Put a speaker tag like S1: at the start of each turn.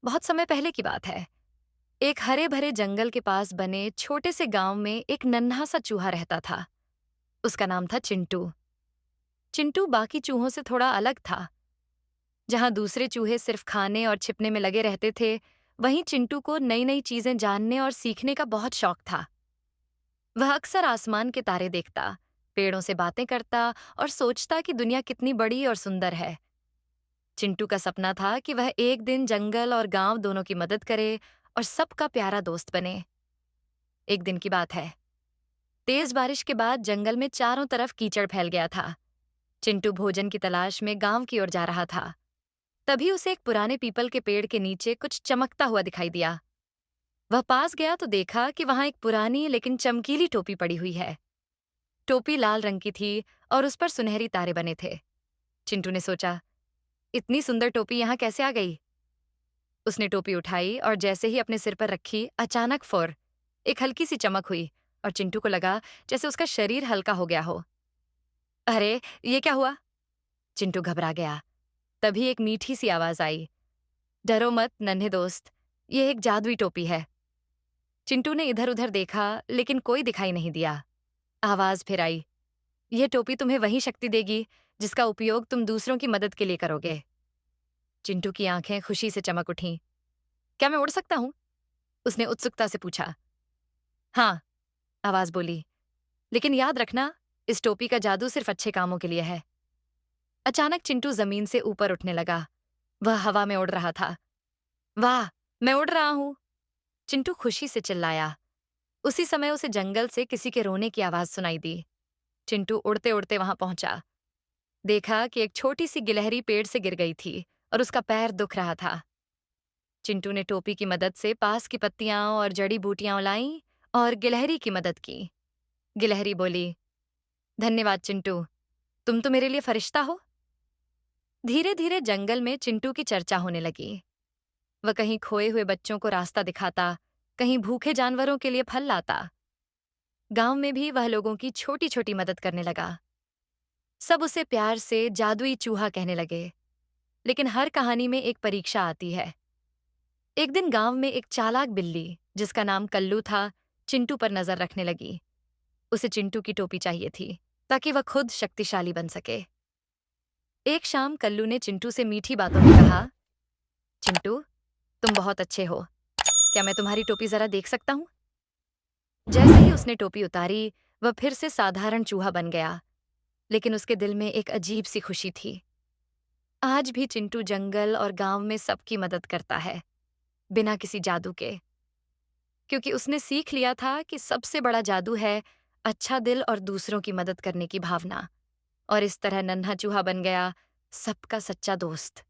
S1: बहुत समय पहले की बात है। एक हरे भरे जंगल के पास बने छोटे से गांव में एक नन्हा सा चूहा रहता था। उसका नाम था चिंटू। चिंटू बाकी चूहों से थोड़ा अलग था। जहां दूसरे चूहे सिर्फ खाने और छिपने में लगे रहते थे, वहीं चिंटू को नई नई चीजें जानने और सीखने का बहुत शौक था। वह अक्सर आसमान के तारे देखता, पेड़ों से बातें करता और सोचता कि दुनिया कितनी बड़ी और सुंदर है। चिंटू का सपना था कि वह एक दिन जंगल और गांव दोनों की मदद करे और सबका प्यारा दोस्त बने। एक दिन की बात है। तेज बारिश के बाद जंगल में चारों तरफ कीचड़ फैल गया था। चिंटू भोजन की तलाश में गांव की ओर जा रहा था। तभी उसे एक पुराने पीपल के पेड़ के नीचे कुछ चमकता हुआ दिखाई दिया। वह पास गया तो देखा कि वहां एक पुरानी लेकिन चमकीली टोपी पड़ी हुई है। टोपी लाल रंग की थी और उस पर सुनहरी तारे बने थे। चिंटू ने सोचा, इतनी सुंदर टोपी यहाँ कैसे आ गई? उसने टोपी उठाई और जैसे ही अपने सिर पर रखी, अचानक फौर एक हल्की सी चमक हुई और चिंटू को लगा जैसे उसका शरीर हल्का हो गया हो। अरे, ये क्या हुआ? चिंटू घबरा गया। तभी एक मीठी सी आवाज आई, डरो मत नन्हे दोस्त, ये एक जादुई टोपी है। चिंटू ने इधर उधर देखा लेकिन कोई दिखाई नहीं दिया। आवाज फिर आई, यह टोपी तुम्हें वही शक्ति देगी जिसका उपयोग तुम दूसरों की मदद के लिए करोगे। चिंटू की आंखें खुशी से चमक उठीं। क्या मैं उड़ सकता हूं? उसने उत्सुकता से पूछा। हाँ, आवाज बोली, लेकिन याद रखना, इस टोपी का जादू सिर्फ अच्छे कामों के लिए है। अचानक चिंटू जमीन से ऊपर उठने लगा। वह हवा में उड़ रहा था। वाह, मैं उड़ रहा हूं! चिंटू खुशी से चिल्लाया। उसी समय उसे जंगल से किसी के रोने की आवाज सुनाई दी। चिंटू उड़ते उड़ते वहां पहुंचा। देखा कि एक छोटी सी गिलहरी पेड़ से गिर गई थी और उसका पैर दुख रहा था। चिंटू ने टोपी की मदद से पास की पत्तियां और जड़ी बूटियां लाईं और गिलहरी की मदद की। गिलहरी बोली, धन्यवाद चिंटू, तुम तो मेरे लिए फरिश्ता हो। धीरे धीरे जंगल में चिंटू की चर्चा होने लगी। वह कहीं खोए हुए बच्चों को रास्ता दिखाता, कहीं भूखे जानवरों के लिए फल लाता। गांव में भी वह लोगों की छोटी छोटी मदद करने लगा। सब उसे प्यार से जादुई चूहा कहने लगे। लेकिन हर कहानी में एक परीक्षा आती है। एक दिन गांव में एक चालाक बिल्ली, जिसका नाम कल्लू था, चिंटू पर नजर रखने लगी। उसे चिंटू की टोपी चाहिए थी ताकि वह खुद शक्तिशाली बन सके। एक शाम कल्लू ने चिंटू से मीठी बातों में कहा, चिंटू, तुम बहुत अच्छे हो। क्या मैं तुम्हारी टोपी जरा देख सकता हूँ? जैसे ही उसने टोपी उतारी, वह फिर से साधारण चूहा बन गया। लेकिन उसके दिल में एक अजीब सी खुशी थी। आज भी चिंटू जंगल और गांव में सबकी मदद करता है, बिना किसी जादू के। क्योंकि उसने सीख लिया था कि सबसे बड़ा जादू है अच्छा दिल और दूसरों की मदद करने की भावना। और इस तरह नन्हा चूहा बन गया सबका सच्चा दोस्त।